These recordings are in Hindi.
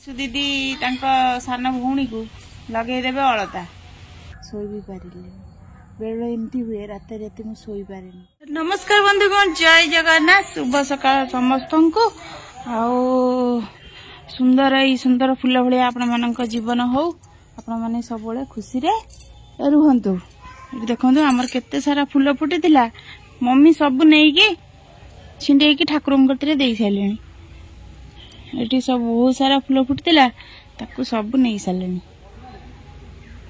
दीदी सान भौणी को लगेदेवे अलता शोई भी पारे बेले एमती हुए रात रात मुझे शोई पारे। नमस्कार बंधुगण, जय जगन्नाथ, शुभ सकाळ समस्त को। सुंदर ये सुंदर फूल भाया आपण मान जीवन हो, आपण मैंने सब खुशी रे रुहतु। देखो आमर केते सारा फूल फुटी थिला, मम्मी सब नहीं छिंडे ठाकुर दे सारे। ये सब बहुत सारा फूल फुटला ताकू सब नहीं सारे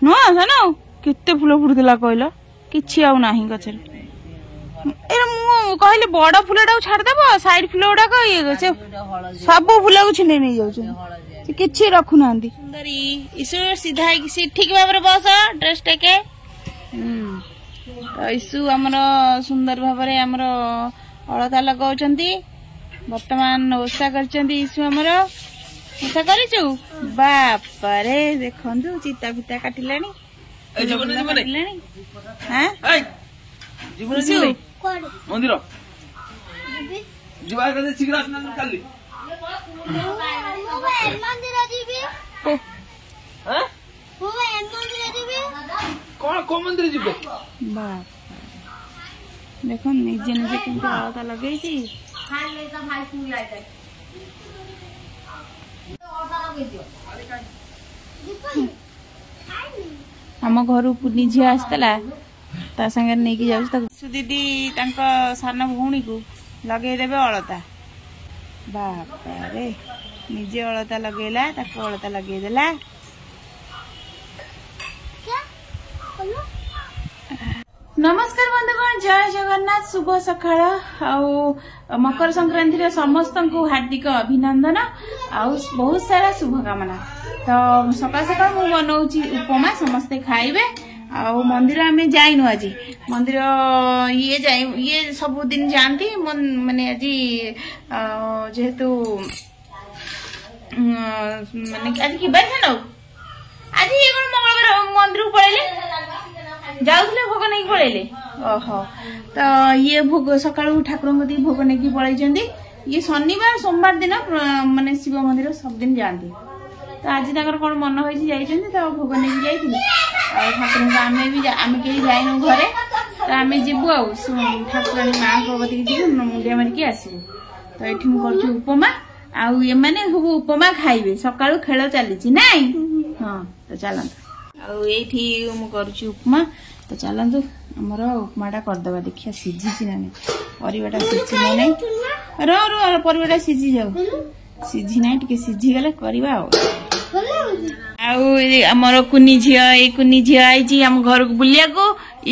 नुह सान केते फूल फुटला कहल कि आना गचर कहले बड़ फूलटा छाड़देव साइड फूल गुड़ाक ये सब फूल को छिंडे नहीं जाऊँ कि रखुना सुंदरी सीधा ठीक भाव बस ड्रेस टेके ईसु आमर सुंदर भाव अलता लगाउछंती। वर्तमान ओषा करछंती आमर ओषा करिछु बापरे देखंतु चिता फिता काटिलानी हां मंदिर जीवा के शीघ्र आसना काली मंदिर जीबी हां मंदिर जीबी को मंदिर जीबे बाप देखो निजे निजे केमती अलता लगे आम घर पुनी झी आसला ता संगे नहीं जाऊ दीदी सान भौणी को लगेदेवे अलता बाप रे निजे अलता लगेला अलता लगेदेला। नमस्कार बंधुगण, जय जगन्नाथ, शुभ सकाळ। मकर संक्रांति समस्त को हार्दिक अभिनंदन आउ बहुत सारा शुभकामना। तो सकाल सकाल मु बनाऊची उपमा समस्ते खाइबे। आउ मंदिर आमे जाइनु आज मंदिर ये सब दिन जानती माने आज जेहेतु माने आज कि बार न आज ये मंगलवार मंदिर पळेले जाऊले भोग नहीं पड़े ओहो तो ये भोग सका ठाकुर भोग नहीं पड़े। ये शनिवार सोमवार दिन माने शिव मंदिर सब दिन जाती तो आज कौन मन हो तो भोग नहीं जाइए ठाकुर आम कहीं जाइनु घरे तो आम जीवु ठाकुराणी माँ कती जीव मुंडिया मारिकी आसबू। तो ये मुझे उपमा आउ ये मैंने सब उपमा खाइबे सकाळु खेल चली ना हाँ तो चलते आउ उपमा तो चलतु आमर उपमाटा करदे देखिए सीझी ना परिवाटा सीझी ना नहीं रो परिवाटा सीझी जाऊ सीझी ना टे सीझीगले करवा आमर कुनी झी आई आम घर को बुलिया को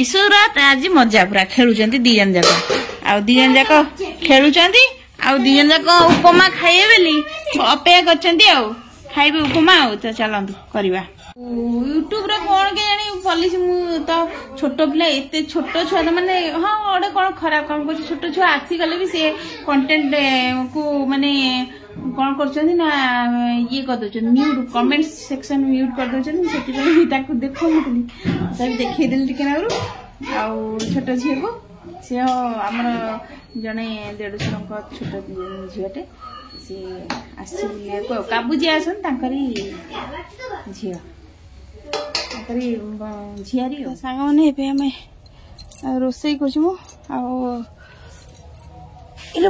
ईश्वर आज मजा पूरा खेलुं दीजन जाक आ दीजन जाक खेलुं आ दीजन जाक उपमा खाइबे बोली अपेक्षा कर खाइबे उपमा तो चलतु करवा। यूट्यूब रे कौन के जानी पॉलिसी मु तो छोट पिला एते छोट छुआ माने हाँ गोटे कौन खराब काम कर छोट छुआ आसीगले भी से कंटेंट को माने कौन कर ना ये कर म्यूट कमेंट सेक्शन म्यूट कर दे देखो मुझे देखी देली छोट झी को सी आमर जड़े देढ़शुर छोट झीटे सी काबुजी आसन झी झियारी सांग मैंने रोसई कर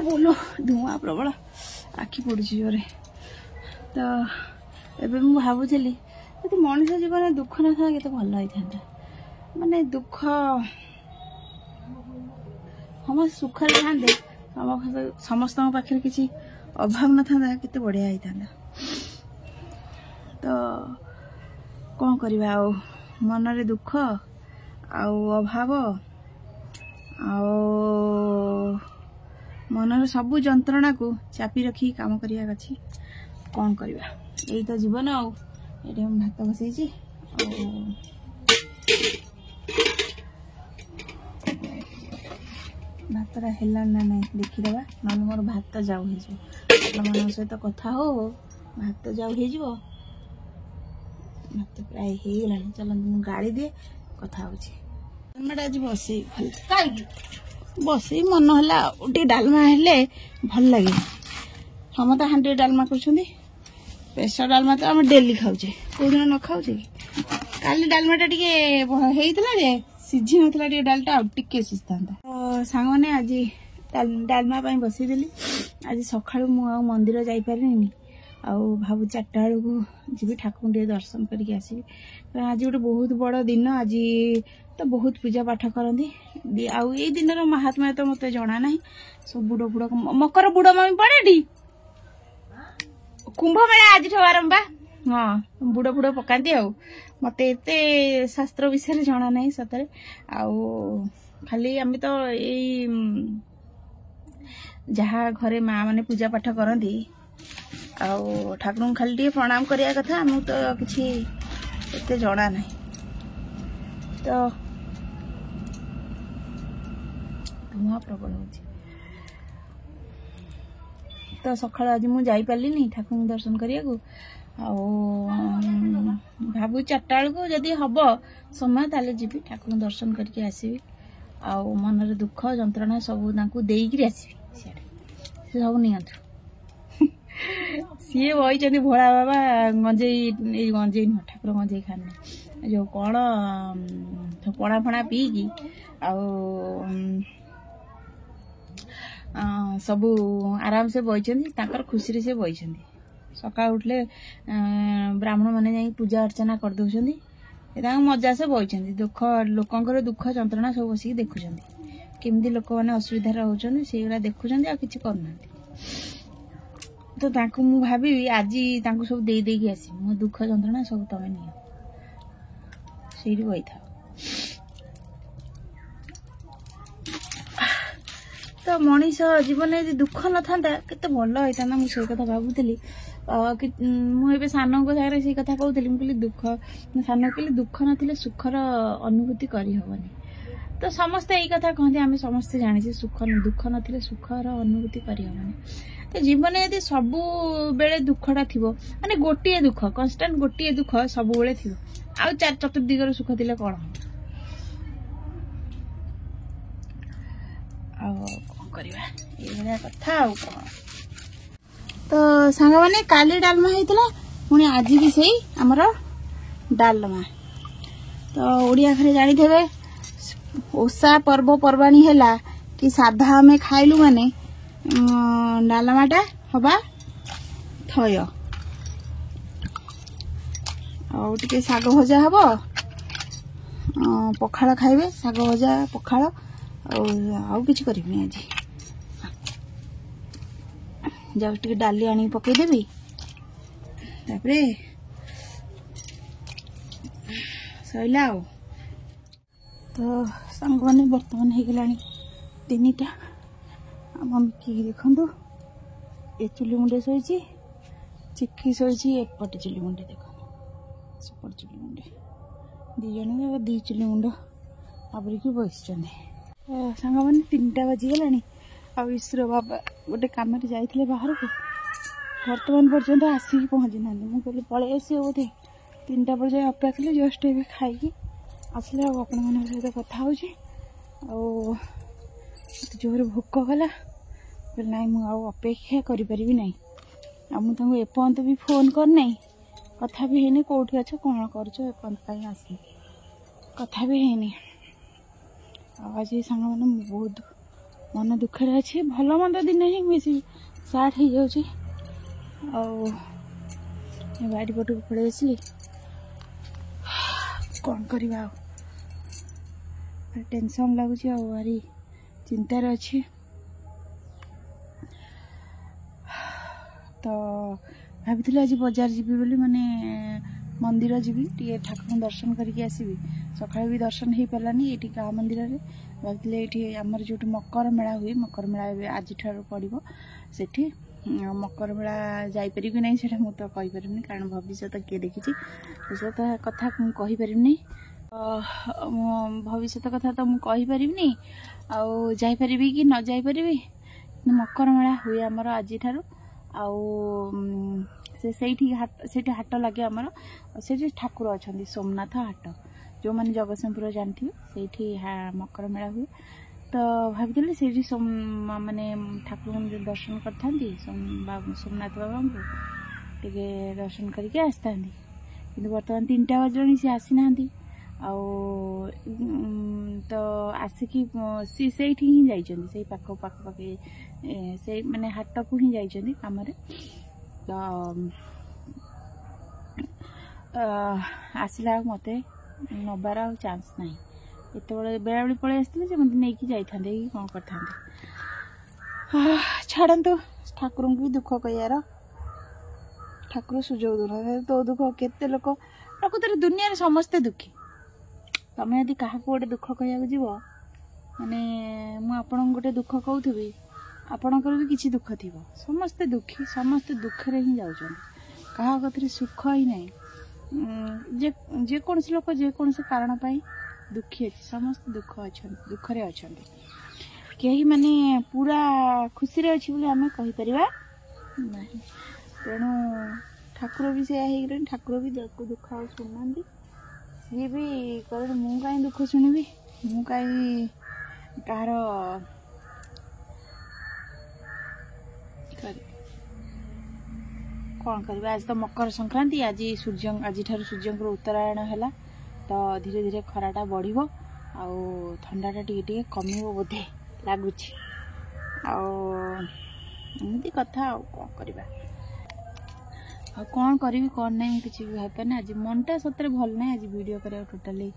बोलो धुआं प्रबल आखि पड़ू जोरे। तो एबे मु भावुली यदि मनीष जीवन दुख न था के भल होता माने दुख हम सुख था समस्त पाखे किसी अभाव न था के बढ़िया होता। तो कौन करवा मनरे दुख अभाव मनर सबू जंत्रणा को चापी रखी काम करिया अच्छी कौन करवा यही तो जीवन ये भात बसई भातटा है ना ना देखीदे ना मोर भात जाऊ हो सहित कथा हो भात जाऊ हो भात प्राय हो चलते मुझे गाड़ी दिए कथा आज बसई कहीं बसई मन है डालमा हेले भल लगे समस्त हाँ डालमा कर प्रेसर डालमा तो आम डेली खाऊे कौ दिन न खाऊे काली डालमाटा टे होता जे सीझी ना डालटा टे सीझा तो सांग मैंने आज डालमा बसईदेली आज सका मंदिर जापारे भाव 4टा बेलू जी ठाकुर टे दर्शन करके आसबि आज गोटे बहुत बड़ दिन आज तो बहुत पूजा पाठ करती आउ ये दिन महात्मा तो मत जना ना सब बुड़ बुड़ मकर बुड़ मम्मी पड़े कुंभ मेला आज आरंभ हाँ बुड़ बुड़ पकाती मत एत शास्त्र विषय जना ना सतरे खाली आम तो यही जहाँ घरे माँ मैंने पूजा पाठ करती ठाकुर खाली टे प्रणाम करिया कथा आम तो किसी एत जना ना तो धुआं प्रबल हो तो सका आज मुझे पार्ली ठाकुर दर्शन करने भाव 4टा बेलू जदि हम समय ताले जी ठाकुर दर्शन करके आसबि मनरे दुख जंत्रणा सब देकी आसबि सी सब नियंत्रु सी बही भोला बाबा गंजेई गंजेई नुह ठाकुर गंजेई खाने जो कौन पणा फणा पीकी सबू आराम से बही खुशी से बही सका उठले ब्राह्मण मैंने जा पूजा अर्चना कर मजा से बही दुख लोकंर दुख जंत्रणा सब बस देखुं केमती लोक मैंने असुविधा होती से देखुं आ कि करना तो मु भावी आज सब देकी आस मो दुख जंत्रणा सब तमें नि से बही था तो मनीष जीवन यदि दुख न था केते भल होता मुझे कथा भावुली मुझे सान को सागर से कथा कहूली मुझे दुख सान कहली दुख ना सुखर अनुभूति करहबनी तो समस्ते यही कथा कहते आम समस्ते जाने सुख दुख ना सुखर अनुभूति करहबनी तो जीवन यदि सब बेले दुखटा थी माने गोटे दुख कन्स्टांट गोटे दुख सब बेले थी आउ चतुर्दिगर सुख थे कौन कथा तो सांग मैंने काली डालमा होता पुणी आज भी से आमर डालमा तो ओडिया घरे जानी थे ओषा पर्वपर्वाणी है कि साधा आम खाइलु माने डालमाटा हवा थय आगे शाग भजा हम पखाड़ खाइबे शाग भजा पखाड़ आउ किसी करनी आज जाऊ टे डाली आनी पकईदेवी तापरे सैला तो सांग मैंने बर्तमान हो गला 3टा मम्मी कि देखु ए चुली मुंडे शोची चिक्की शोची एपटे चुली मुंडे देख सेपट चुली मुंडे दीजन 2 चुली मुंड आवरिक बस सांग मैंने 3टा बाजिगला ईश्वर बाबा गोटे कम जाते बाहर को बर्तमान पर्यंत आसिक पहुँची ना मुझे पलि आस बोधे 3टा पर जाए अपेक्षा कली जस्ट ए खाई आसले आपण मान सहित कथा हो जोर भोक गला ना मुपेक्षा करी ना मुझे एपर्यंत भी फोन करना कथा भी है कौटी अच्छे कौन करपर्यंत कहीं आस कथा भी है आज सांग मैंने बहुत मन दुखे अच्छे भल मंद दिन ही मिसी सार्ट हो जाऊँगी बाड़ी पटक पड़े आसली कौन करवा टेंशन लगुच भारी चिंतार अच्छे तो भाभी आज बजार जीवी बोली माने मंदिर जीवी टे ठाकुर दर्शन करके आसबि सकाळ भी दर्शन हो पारानी ये गाँ मंदिर में भाई ये आमर जो मकर मेला हुए मकर मेला आज पड़ो से मकर मेला जापर कि ना से मुझे कहीपर कारण भविष्य किए देखी भविष्य कथा कहीपर भविष्य कथा तो मुझे जापर कि न जापर मकर मेला हुए आमर आज से हाट लगे आमर से ठाकुर अच्छा सोमनाथ हाट जो मैंने जगतसिंहपुर जानते से मकर मेला हुए तो भाभी से माने ठाकुर दर्शन करते सोमनाथ बाबा को टिके दर्शन करके आसता कि बर्तमान 3टा बजलानी सी आसी ना तो आसिकी सी से ही जाइछन से पाख पाखे से माने हाट को ही जाइछन काम तो आसला मते नबार चांस ना एत बेले बेला पलि आसते मत नहीं जाते कि कौन कर छाड़ू ठाकुर भी दुख कह ठाकुर सुजोग दूर तो दुख केते लोक प्रकृत दुनिया समस्ते दुखी तमें यदि क्या गोटे दुख कह माने मुझे गोटे दुख कहूथी आपणकर भी किसी दुख थी समस्ते दुखी समस्ते दुखे ही जाऊँ क्या कथि सुख ही ना जेकोसी लोक जेकोसी कारण दुखी अच्छे समस्त दुखरे अच्छा कहीं माने पूरा खुशी अच्छी बोले आम कहीपर ना तेणु ठाकुर भी से ठाकुर भी दुख शुणुना सी भी कह मु कहीं दुख शुणिबी मु कहीं कहार कौन कर आज तो मकर संक्रांति आज सूर्य आज सूर्य उत्तरायण है तो धीरे धीरे खराटा बढ़ आंडाटा टे कम बोधे लगुच आमती कथा कौन करवा कौन करी कौन ना किसी भी भाई आज मनटा सतरे भल ना आज वीडियो कर टोटाली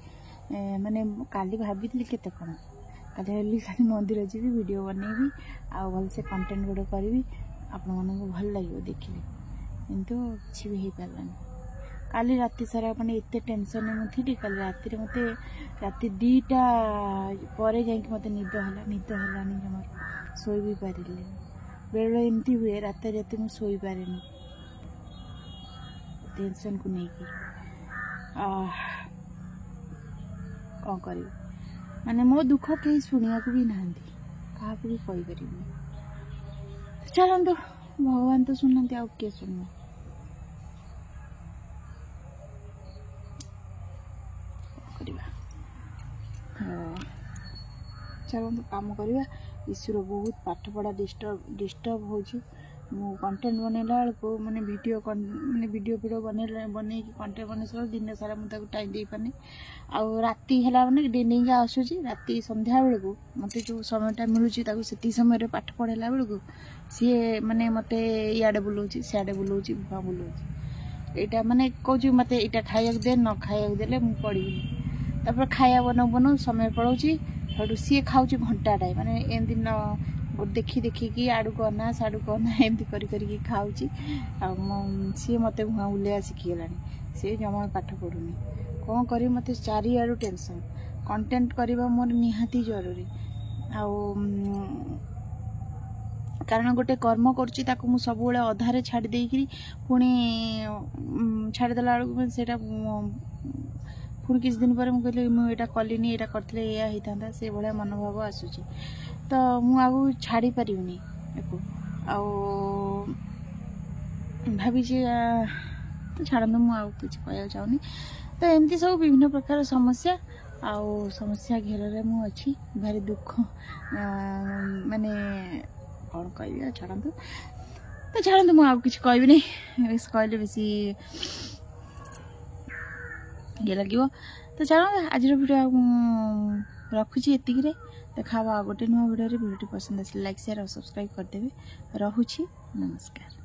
माने काली भाभी केते कौन काली खाली मंदिर जी वीडियो बनैबी आ भल से कंटेंट गोटे करी आपण मन भल लगे देखिए किंतु किसी भी हो पारानी काली राति सारा मैंने एत टेंशन में थी काली राति मत राति 2टा पर मत निद है जमार शोई भी पारे बेले एमती हुए रात राति मुझे शोई पारे टेंशन को लेकिन कौन कर माने मो दुख कहीं शुणा भी ना क्या भी कहीपर चलते भगवान तो शुणा आ किए शुणा चलते काम करवा ईश्वर बहुत पाठ पढ़ा डिस्टर्ब हो कंटेंट बनैला बेलू माने वीडियो बन कंटेंट बन सारा दिन सारा मुझे टाइम दे पाने आउ राति है मैंने डेली आसूसी राति संध्या बेलू मत जो समय मिलूँ से समय पाठ पढ़ेला बेलू सी माने मत इे बुलाऊँ सियाड़े बुलाऊँ भुआ बुलाऊँ यहाँ माने कौच मत यहाँ खाया दे न खाया देले मुझे पढ़ी तापर खाया बनाऊ समय पड़ों सू सी खाऊ घंटा टाइम माने एमती देखी देखिकी आड़ू अना साड़ू अना एमती करी खाऊँ सी मत भुआ बुलिया शिखीगला सी जमा पाठ पढ़ुनी कौन कर मत चारिआडू टेंशन कंटेंट करवा मोर निहाती जरूरी कारण गोटे कर्म करूँ सब अधारे छाड़ देकरी पुणी छाड़देला बेलू पुणी किसी दिन पर मुझे मुझे कलिनी यहाँ करते यहाँ से भाया मनोभाव आसूची तो मुझे छाड़ी पारिनी भावी तो छाड़ू मुझे कह चाहूनी तो एमती सब विभिन्न प्रकार समस्या आउ समस्या घेर में अच्छी भारी दुख माने कौन कह छाड़ू तो छाड़ू मुझे कहबी नहीं कहले बेसी ये लगे तो चलो आज वीडियो रखुची एतिक देखा गोटे नुआ वीडियो वीडियो पसंद आसे लाइक शेयर और सब्सक्राइब करदेवे रहुची नमस्कार।